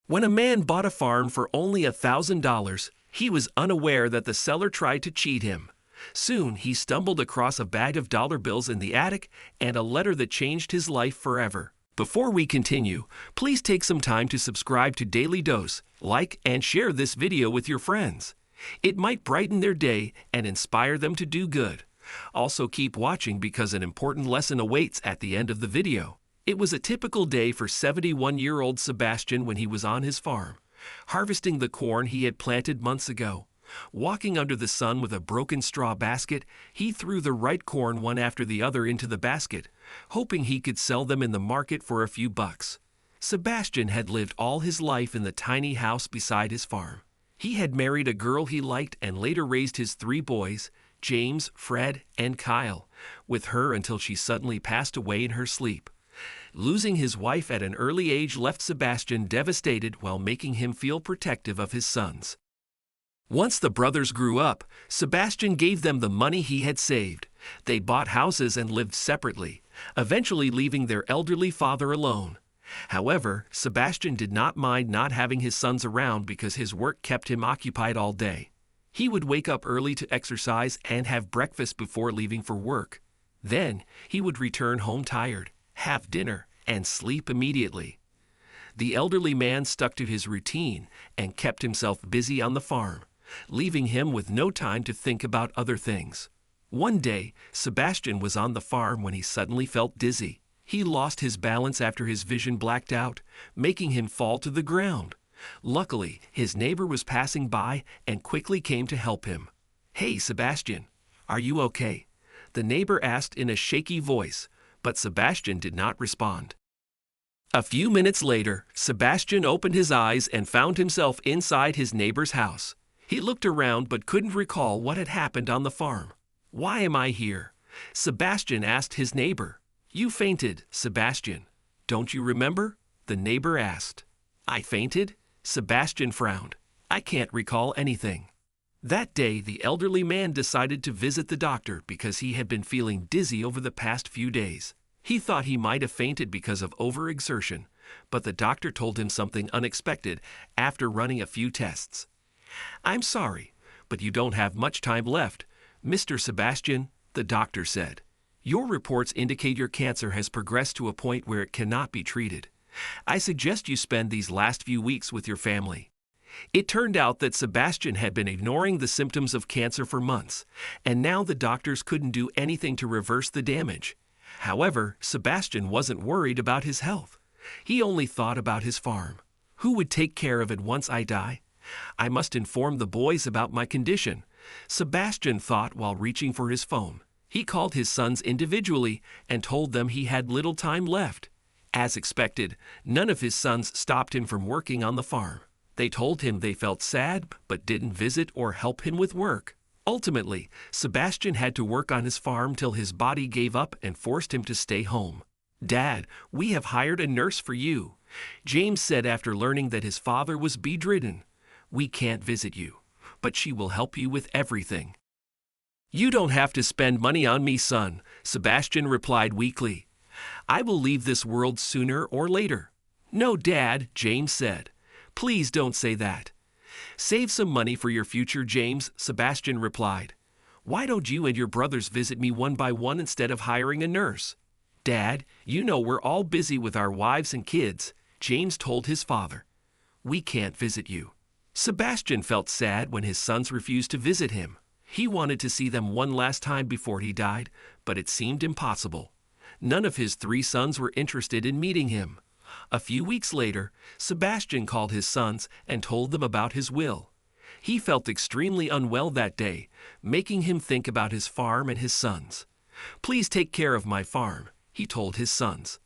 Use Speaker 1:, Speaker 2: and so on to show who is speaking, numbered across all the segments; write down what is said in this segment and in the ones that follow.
Speaker 1: When a man bought a farm for only $1,000, he was unaware that the seller tried to cheat him. Soon, he stumbled across a bag of dollar bills in the attic and a letter that changed his life forever. Before we continue, please take some time to subscribe to Dailydose, like and share this video with your friends. It might brighten their day and inspire them to do good. Also keep watching because an important lesson awaits at the end of the video. It was a typical day for 71-year-old Sebastian when he was on his farm, harvesting the corn he had planted months ago. Walking under the sun with a broken straw basket, he threw the right corn one after the other into the basket, hoping he could sell them in the market for a few bucks. Sebastian had lived all his life in the tiny house beside his farm. He had married a girl he liked and later raised his 3 boys, James, Fred, and Kyle, with her until she suddenly passed away in her sleep. Losing his wife at an early age left Sebastian devastated while making him feel protective of his sons. Once the brothers grew up, Sebastian gave them the money he had saved. They bought houses and lived separately, eventually leaving their elderly father alone. However, Sebastian did not mind not having his sons around because his work kept him occupied all day. He would wake up early to exercise and have breakfast before leaving for work. Then, he would return home tired, have dinner, and sleep immediately. The elderly man stuck to his routine and kept himself busy on the farm, leaving him with no time to think about other things. One day, Sebastian was on the farm when he suddenly felt dizzy. He lost his balance after his vision blacked out, making him fall to the ground. Luckily, his neighbor was passing by and quickly came to help him. "Hey, Sebastian, are you okay?" the neighbor asked in a shaky voice, but Sebastian did not respond. A few minutes later, Sebastian opened his eyes and found himself inside his neighbor's house. He looked around but couldn't recall what had happened on the farm. "Why am I here?" Sebastian asked his neighbor. "You fainted, Sebastian. Don't you remember?" the neighbor asked. "I fainted?" Sebastian frowned. "I can't recall anything." That day, the elderly man decided to visit the doctor because he had been feeling dizzy over the past few days. He thought he might have fainted because of overexertion, but the doctor told him something unexpected after running a few tests. "I'm sorry, but you don't have much time left, Mr. Sebastian," the doctor said. "Your reports indicate your cancer has progressed to a point where it cannot be treated. I suggest you spend these last few weeks with your family." It turned out that Sebastian had been ignoring the symptoms of cancer for months, and now the doctors couldn't do anything to reverse the damage. However, Sebastian wasn't worried about his health. He only thought about his farm. "Who would take care of it once I die? I must inform the boys about my condition," Sebastian thought while reaching for his phone. He called his sons individually and told them he had little time left. As expected, none of his sons stopped him from working on the farm. They told him they felt sad but didn't visit or help him with work. Ultimately, Sebastian had to work on his farm till his body gave up and forced him to stay home. "Dad, we have hired a nurse for you," James said after learning that his father was bedridden. "We can't visit you, but she will help you with everything." "You don't have to spend money on me, son," Sebastian replied weakly. "I will leave this world sooner or later." "No, Dad," James said. "Please don't say that." "Save some money for your future, James," Sebastian replied. "Why don't you and your brothers visit me one by one instead of hiring a nurse?" "Dad, you know we're all busy with our wives and kids," James told his father. "We can't visit you." Sebastian felt sad when his sons refused to visit him. He wanted to see them one last time before he died, but it seemed impossible. None of his 3 sons were interested in meeting him. A few weeks later, Sebastian called his sons and told them about his will. He felt extremely unwell that day, making him think about his farm and his sons. "Please take care of my farm," he told his sons.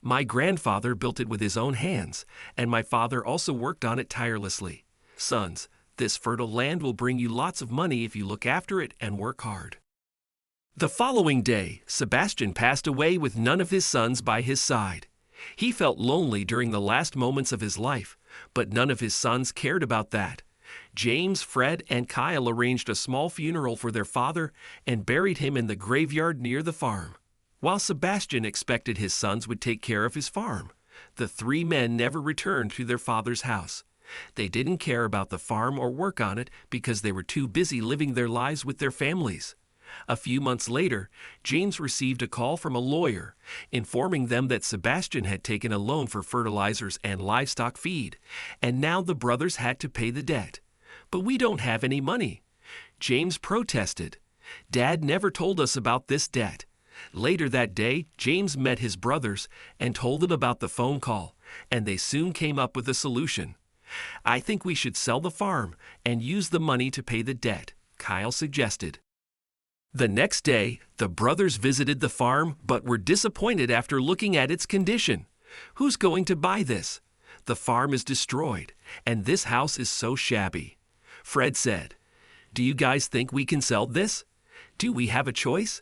Speaker 1: "My grandfather built it with his own hands, and my father also worked on it tirelessly. Sons, this fertile land will bring you lots of money if you look after it and work hard." The following day, Sebastian passed away with none of his sons by his side. He felt lonely during the last moments of his life, but none of his sons cared about that. James, Fred, and Kyle arranged a small funeral for their father and buried him in the graveyard near the farm. While Sebastian expected his sons would take care of his farm, The three men never returned to their father's house. They didn't care about the farm or work on it because they were too busy living their lives with their families. A few months later, James received a call from a lawyer, informing them that Sebastian had taken a loan for fertilizers and livestock feed, and now the brothers had to pay the debt. "But we don't have any money," James protested. "Dad never told us about this debt." Later that day, James met his brothers and told them about the phone call, and they soon came up with a solution. "I think we should sell the farm and use the money to pay the debt," Kyle suggested. The next day, the brothers visited the farm but were disappointed after looking at its condition. "Who's going to buy this? The farm is destroyed, and this house is so shabby," Fred said. "Do you guys think we can sell this? Do we have a choice?"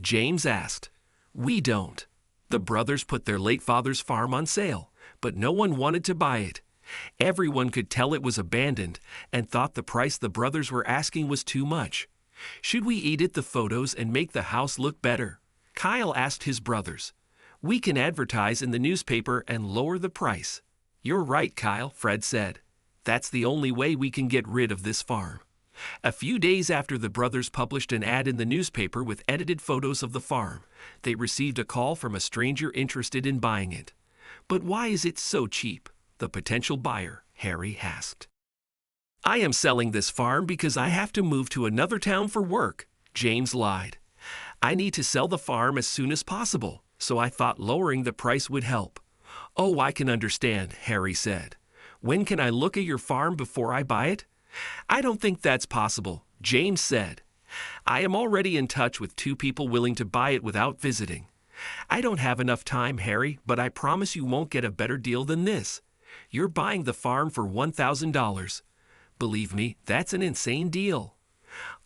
Speaker 1: James asked. "We don't." The brothers put their late father's farm on sale, but no one wanted to buy it. Everyone could tell it was abandoned and thought the price the brothers were asking was too much. "Should we edit the photos and make the house look better?" Kyle asked his brothers. "We can advertise in the newspaper and lower the price." "You're right, Kyle," Fred said. "That's the only way we can get rid of this farm." A few days after the brothers published an ad in the newspaper with edited photos of the farm, they received a call from a stranger interested in buying it. "But why is it so cheap?" the potential buyer, Harry, asked. "I am selling this farm because I have to move to another town for work," James lied. "I need to sell the farm as soon as possible, so I thought lowering the price would help." "Oh, I can understand," Harry said. "When can I look at your farm before I buy it?" "I don't think that's possible," James said. "I am already in touch with 2 people willing to buy it without visiting." "I don't have enough time, Harry, but I promise you won't get a better deal than this. You're buying the farm for $1,000. Believe me, that's an insane deal."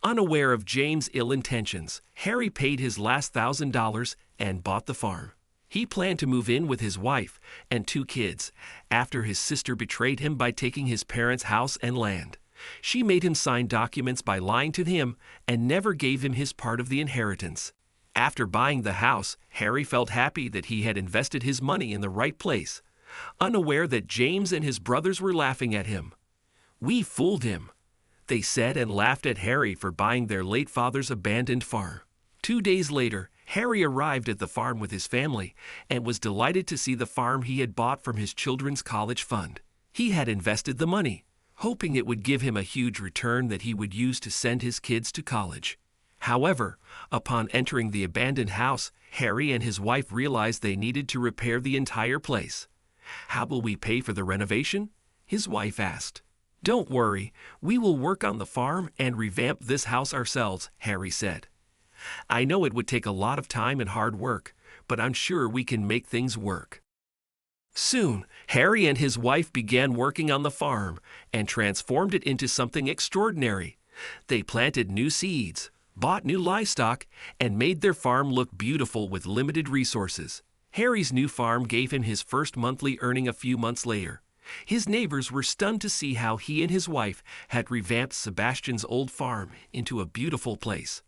Speaker 1: Unaware of James' ill intentions, Harry paid his last $1,000 and bought the farm. He planned to move in with his wife and 2 kids after his sister betrayed him by taking his parents' house and land. She made him sign documents by lying to him and never gave him his part of the inheritance. After buying the house, Harry felt happy that he had invested his money in the right place, unaware that James and his brothers were laughing at him. "We fooled him," they said, and laughed at Harry for buying their late father's abandoned farm. 2 days later, Harry arrived at the farm with his family and was delighted to see the farm he had bought from his children's college fund. He had invested the money, hoping it would give him a huge return that he would use to send his kids to college. However, upon entering the abandoned house, Harry and his wife realized they needed to repair the entire place. "How will we pay for the renovation?" his wife asked. "Don't worry, we will work on the farm and revamp this house ourselves," Harry said. "I know it would take a lot of time and hard work, but I'm sure we can make things work." Soon, Harry and his wife began working on the farm and transformed it into something extraordinary. They planted new seeds, bought new livestock, and made their farm look beautiful with limited resources. Harry's new farm gave him his first monthly earning a few months later. His neighbors were stunned to see how he and his wife had revamped Sebastian's old farm into a beautiful place.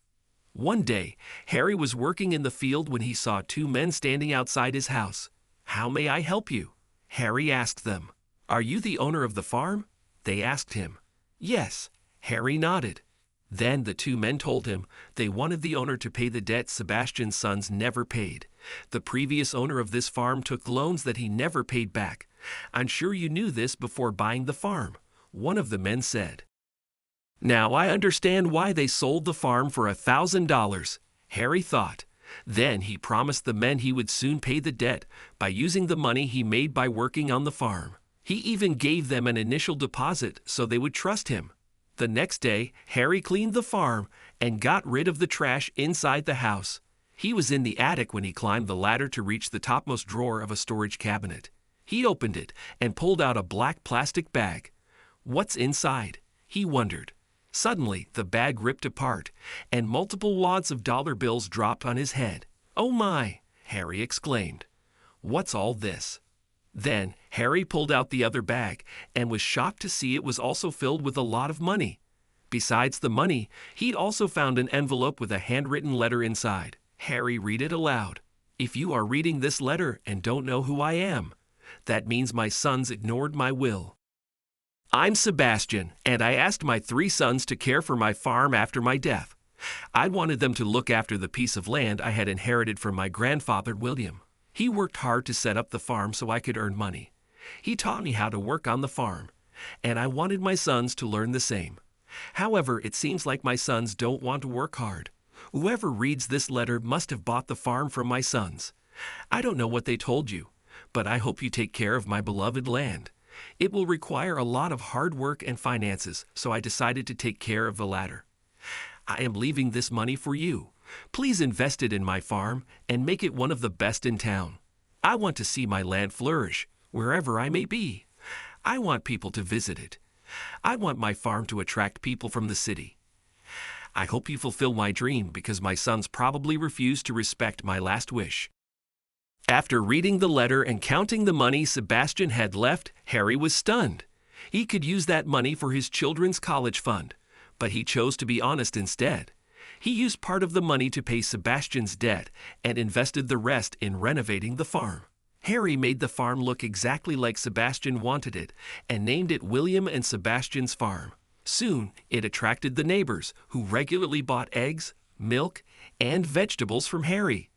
Speaker 1: One day, Harry was working in the field when he saw 2 men standing outside his house. "How may I help you?" Harry asked them. "Are you the owner of the farm?" they asked him. "Yes," Harry nodded. Then the 2 men told him they wanted the owner to pay the debt Sebastian's sons never paid. The previous owner of this farm took loans that he never paid back. "I'm sure you knew this before buying the farm," one of the men said. "Now I understand why they sold the farm for $1,000, Harry thought. Then he promised the men he would soon pay the debt by using the money he made by working on the farm. He even gave them an initial deposit so they would trust him. The next day, Harry cleaned the farm and got rid of the trash inside the house. He was in the attic when he climbed the ladder to reach the topmost drawer of a storage cabinet. He opened it and pulled out a black plastic bag. "What's inside?" he wondered. Suddenly, the bag ripped apart, and multiple wads of dollar bills dropped on his head. "Oh my!" Harry exclaimed. "What's all this?" Then Harry pulled out the other bag and was shocked to see it was also filled with a lot of money. Besides the money, he'd also found an envelope with a handwritten letter inside. Harry read it aloud. "If you are reading this letter and don't know who I am, That means my sons ignored my will. I'm Sebastian, and I asked my 3 sons to care for my farm after my death. I wanted them to look after the piece of land I had inherited from my grandfather, William. He worked hard to set up the farm so I could earn money. He taught me how to work on the farm, and I wanted my sons to learn the same. However, it seems like my sons don't want to work hard. Whoever reads this letter must have bought the farm from my sons. I don't know what they told you, but I hope you take care of my beloved land. It will require a lot of hard work and finances, so I decided to take care of the latter. I am leaving this money for you. Please invest it in my farm and make it one of the best in town. I want to see my land flourish, wherever I may be. I want people to visit it. I want my farm to attract people from the city. I hope you fulfill my dream because my sons probably refused to respect my last wish. After reading the letter and counting the money Sebastian had left, Harry was stunned. He could use that money for his children's college fund, but he chose to be honest instead. He used part of the money to pay Sebastian's debt and invested the rest in renovating the farm. Harry made the farm look exactly like Sebastian wanted it and named it William and Sebastian's farm. Soon, it attracted the neighbors who regularly bought eggs, milk, and vegetables from Harry.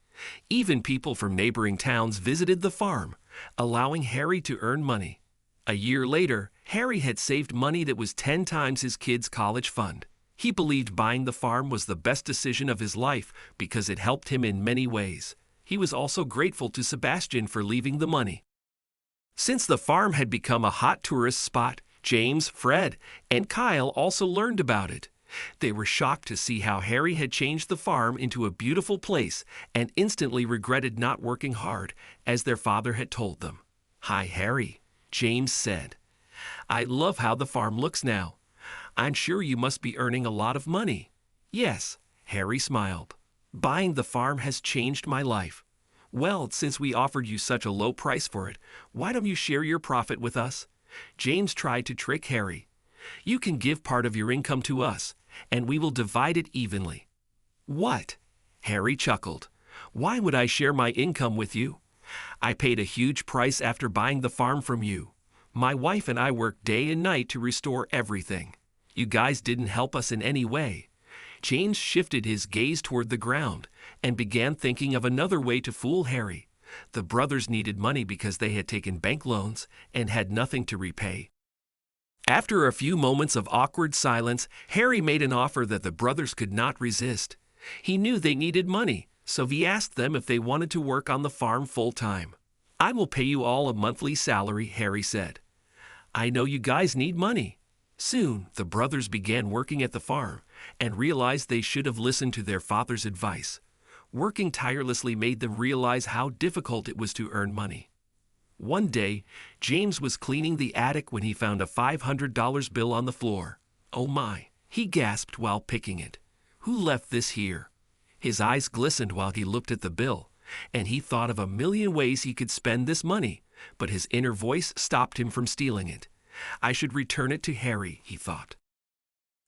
Speaker 1: Even people from neighboring towns visited the farm, allowing Harry to earn money. A year later, Harry had saved money that was 10 times his kids' college fund. He believed buying the farm was the best decision of his life because it helped him in many ways. He was also grateful to Sebastian for leaving the money. Since the farm had become a hot tourist spot, James, Fred, and Kyle also learned about it. They were shocked to see how Harry had changed the farm into a beautiful place and instantly regretted not working hard, as their father had told them. "Hi, Harry," James said. "I love how the farm looks now. I'm sure you must be earning a lot of money." "Yes," Harry smiled. "Buying the farm has changed my life." "Well, since we offered you such a low price for it, why don't you share your profit with us?" James tried to trick Harry. "You can give part of your income to us, and we will divide it evenly." "What?" Harry chuckled. "Why would I share my income with you? I paid a huge price after buying the farm from you. My wife and I worked day and night to restore everything. You guys didn't help us in any way." James shifted his gaze toward the ground and began thinking of another way to fool Harry. The brothers needed money because they had taken bank loans and had nothing to repay. After a few moments of awkward silence, Harry made an offer that the brothers could not resist. He knew they needed money, so he asked them if they wanted to work on the farm full-time. "I will pay you all a monthly salary," Harry said. "I know you guys need money." Soon, the brothers began working at the farm and realized they should have listened to their father's advice. Working tirelessly made them realize how difficult it was to earn money. One day, James was cleaning the attic when he found a $500 bill on the floor. "Oh my," he gasped while picking it. "Who left this here?" His eyes glistened while he looked at the bill, and he thought of a million ways he could spend this money, but his inner voice stopped him from stealing it. "I should return it to Harry," he thought.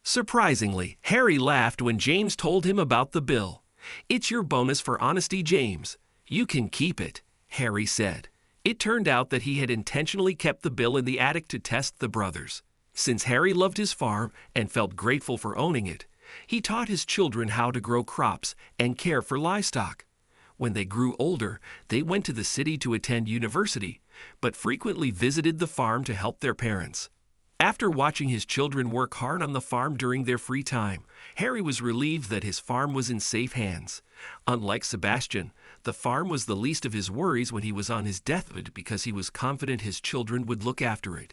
Speaker 1: Surprisingly, Harry laughed when James told him about the bill. "It's your bonus for honesty, James. You can keep it," Harry said. It turned out that he had intentionally kept the bill in the attic to test the brothers. Since Harry loved his farm and felt grateful for owning it, he taught his children how to grow crops and care for livestock. When they grew older, they went to the city to attend university, but frequently visited the farm to help their parents. After watching his children work hard on the farm during their free time, Harry was relieved that his farm was in safe hands. Unlike Sebastian, the farm was the least of his worries when he was on his deathbed because he was confident his children would look after it.